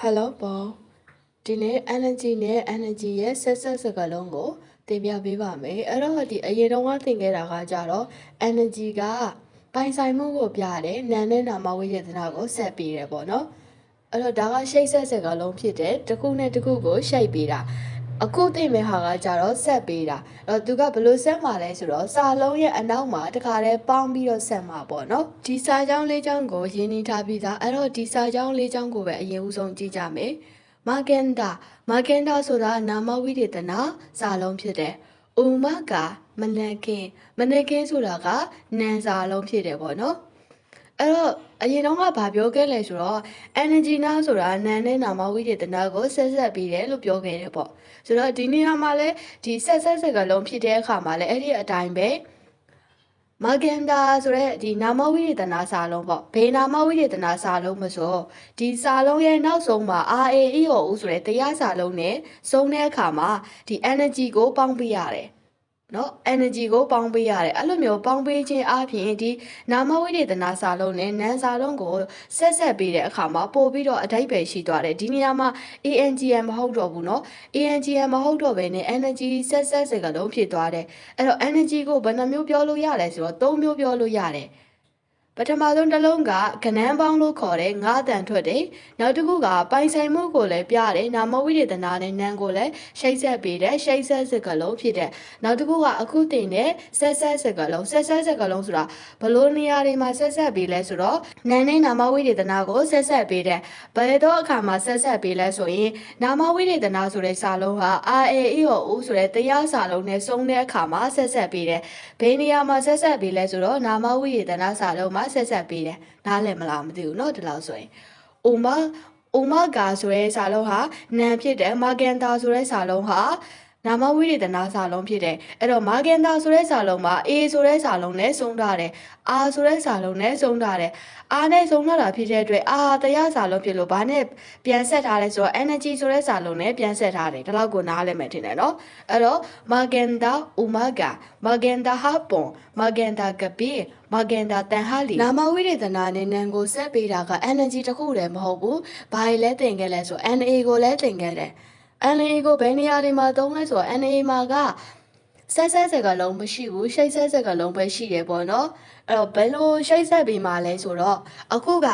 Hello ပေါ့ဒီနေ့ energy နဲ့ energy ရဲ့ဆက်စကားလုံးကိုတင်ပြပေးပါမယ်အဲ့တော့ဒီအရင်တော့သင်ခဲ့တာကကြတော့ energy ကပိုင်ဆိုင်မှုကိုပြတယ်နာမ်နဲ့နာမဝိသေသနာကိုဆက်ပေးတယ်ပေါ့နော်အဲ့တော့ဒါကရှိတ်ဆက်စကားလုံးဖြစ်တယ်တစ်ခုနဲ့တစ်ခုကိုရှိတ်ပေးတာအခုသိမယ့်ဟာကကြတော့ဆက်ပေးတာအဲ့တော့သူကဘယ်လိုဆက်မှာလဲဆိုတော့စာလုံးရဲ့အနောက်မှာတခါတည်းပေါင်းပြီးတော့ဆက်မှာပေါ့နော်ဒီစာကြောင်းလေးကြောင်းကိုရင်းနှီးထားပြီးသားအဲ့တော့ဒီစာကြောင်းလေးကြောင်းကိုပဲအရင်ဦးဆုံးကြည့်ကြမယ်မာဂန်ဒါဆိုတာနာမဝိသေသနာစာလုံးဖြစ်တယ်ဥမကမနကင်းဆိုတာကနာမ်စာလုံးဖြစ်တယ်ပေါ့နော်အဲ့တော့အရင်တော့ကဘာပြောခဲ့လဲဆိုတော့ energy နာဆိုတာနာမ်နဲ့နာမဝိသေသနာကိုဆက်ပြီးတယ်လို့ပြောခဲ့တယ်ပေါ့ဆိုတော့ဒီနေရာမှာလဲဒီဆက်စကားလုံးဖြစ်တဲ့အခါမှာလဲအဲ့ဒီအတိုင်းပဲမာဂန်ဒါဆိုတဲ့ဒီနာမဝိသေသနာစာလုံးပေါ့ဘေးနာမဝိသေသနာစာလုံးမဆိုဒီစာလုံးရဲ့နောက်ဆုံးမှာ RAEO ဆိုတဲ့တရားစာလုံးနဲ့စုံတဲ့အခါမှာဒီ energy ကိုပေါင်းပေးရတယ်နော် energy ကိုပေါင်းပေးရတယ်အဲ့လိုမျိုးပေါင်းပေးခြင်းအပြင်ဒီနာမဝိသေသနာစာလုံးနဲ့နာမ်စာလုံးကိုဆက်ပေးတဲ့အခါမှာပို့ပြီးတော့အဓိပ္ပာယ်ရှိသွားတယ်ဒီနေရာမှာ ANGM မဟုတ်တော့ဘူးနော် ANGM မဟုတ်တော့ဘဲနဲ့ energy ဆက်စကားလုံးဖြစ်သွားတယ်အဲ့တော့ energy ကိုဘယ်နှမျိုးပြောလို့ရလဲဆိုတော့၃မျိုးပြောလို့ရတယ်ပထမဆုံးတစ်လုံးကကဏ္ဍပေါင်းလို့ခေါ်တဲ့ငါးတန်ထွက်တယ်နောက်တစ်ခုကပိုင်ဆိုင်မှုကိုလည်းပြတယ်နာမဝိသေသနာနဲ့နာမ်ကိုလည်းရှိတ်ဆက်ပေးတယ်ရှိတ်ဆက်စကားလုံးဖြစ်တယ်နောက်တစ်ခုကအခုတင်တဲ့ဆက်စကားလုံးဆိုတာဘလို့နေရာတွေမှာဆက်ပေးလဲဆိုတော့နာမ်နဲ့နာမဝိသေသနာကိုဆက်ပေးတယ်ဘယ်တော့အခါမှာဆက်ပေးလဲဆိုရင်နာမဝိသေသနာဆိုတဲ့စာလုံးက RAEO ဆိုတဲ့တရားစာလုံးနဲ့စုံတဲ့အခါမှာဆက်ပေးတယ်ဘယ်နေရာမှာဆက်ပေးလဲဆိုတော့နာမဝိသေသနာစာလုံးမှာဆက်ပေးတယ်နားလည်မလားမသိဘူးเนาะဒီလောက်ဆိုရင်အိုမဂါဆိုတဲ့စာလုံးဟာနာမ်ဖြစ်တယ်မာဂန်တာဆိုတဲ့စာလုံးဟာနာမဝိသေသနာစာလုံးဖြစ်တယ်အဲ့တော့မာဂန်တာဆိုတဲ့စာလုံးမှာ A ဆိုတဲ့စာလုံးနဲ့စုံထားတယ် R ဆိုတဲ့စာလုံးနဲ့စုံထားတယ် R နဲ့စုံထားတာဖြစ်တဲ့အတွက် R တရားစာလုံးဖြစ်လို့ဘာနဲ့ပြန်ဆက်ထားလဲဆိုတော့ energy ဆိုတဲ့စာလုံးနဲ့ပြန်ဆက်ထားတယ်ဒီလောက်ကိုနားလည်မယ်ထင်တယ်เนาะအဲ့တော့မာဂန်တာဥမဂါမာဂန်တာဟာပွန်မာဂန်တာကပိမာဂန်တာတန်ဟာလီနာမဝိသေသနာနဲ့နာမ်ကိုဆက်ပေးတာက energy တစ်ခုတည်းမဟုတ်ဘူးဘာလဲသင်ခဲ့လဲဆို NA ကိုလည်းသင်ခဲ့တယ် NA ကိုဘယ်နေရာတွေမှာသုံးလဲဆိုတော့ NA မှာကဆက်စကားလုံးမရှိဘူးရှိတ်ဆက်စကားလုံးပဲရှိတယ်ပေါ့နော်အဲ့တော့ဘယ်လိုရှိတ်ဆက်ပြီးမှလဲဆိုတော့အခုက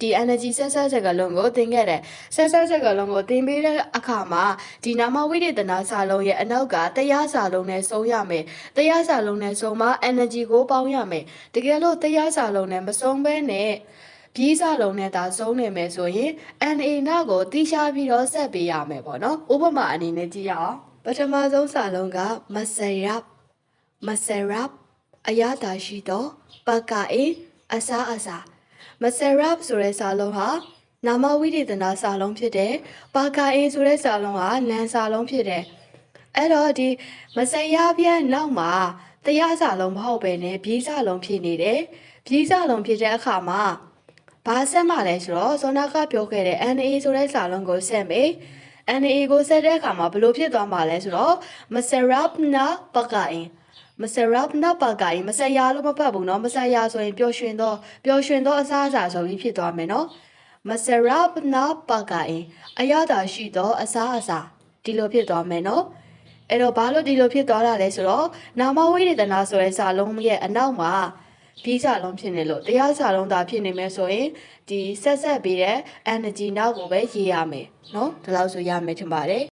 ဒီ energy ဆက်စကားလုံးကိုသင်ခဲ့တယ်ဆက်စကားလုံးကိုသင်ပေးတဲ့အခါမှာဒီနာမဝိသေသနာစာလုံးရဲ့အနောက်ကတရားစာလုံးနဲ့စုံရမယ်တရားစာလုံးနဲ့စုံမှ energy ကိုပေါင်းရမယ်တကယ်လို့တရားစာလုံးနဲ့မစုံဘဲနဲ့ပြီးစာလုံးနဲ့ဒါစုံနေမယ်ဆိုရင် NA နာကိုတိရှားပြီးတော့ဆက်ပေးရမယ်ပေါ့နော်ဥပမာအနေနဲ့ကြည့်ရအောင်ပထမဆုံးစာလုံးကမဆရပ်အရသာရှိတော့ပကာအေအစားမဆရပ်ဆိုတဲ့စာလုံးဟာနာမဝိသေသနာစာလုံးဖြစ်တယ်ပကာအေဆိုတဲ့စာလုံးဟာနာမ်စာလုံးဖြစ်တယ်အဲ့တော့ဒီမဆရပ်ပြန်နောက်မှာတရားစာလုံးမဟုတ်ပဲနဲ့ပြီးစာလုံးဖြစ်နေတယ်ပြီးစာလုံးဖြစ်တဲ့အခါမှာဘာဆက်မှလဲဆိုတော့ဇောနာကပြောခဲ့တဲ့ NA ဆိုတဲ့စာလုံးကိုဆက်မယ် NA ကိုဆက်တဲ့အခါမှာဘယ်လိုဖြစ်သွားမှာလဲဆိုတော့မဆရပ်နာပကာအင်မဆရာလို့မဖတ်ဘူးเนาะမဆရာဆိုရင်ပျော်ရွှင်သောအစားအစာဆိုပြီးဖြစ်သွားမယ်เนาะမဆရာနာပကာအင်အရသာရှိသောအစားအစာဒီလိုဖြစ်သွားမယ်เนาะအဲ့တော့ဘာလို့ဒီလိုဖြစ်သွားတာလဲဆိုတော့နာမဝိသေသနာဆိုတဲ့စာလုံးရဲ့အနောက်မှာပြီးစာလုံးဖြစ်နေလို့တရားစာလုံးသာဖြစ်နေမယ်ဆိုရင်ဒီဆက်ပြီးတဲ့ energy နောက်ကိုပဲရေးရမယ်เนาะဒီလောက်ဆိုရမယ်ထင်ပါတယ်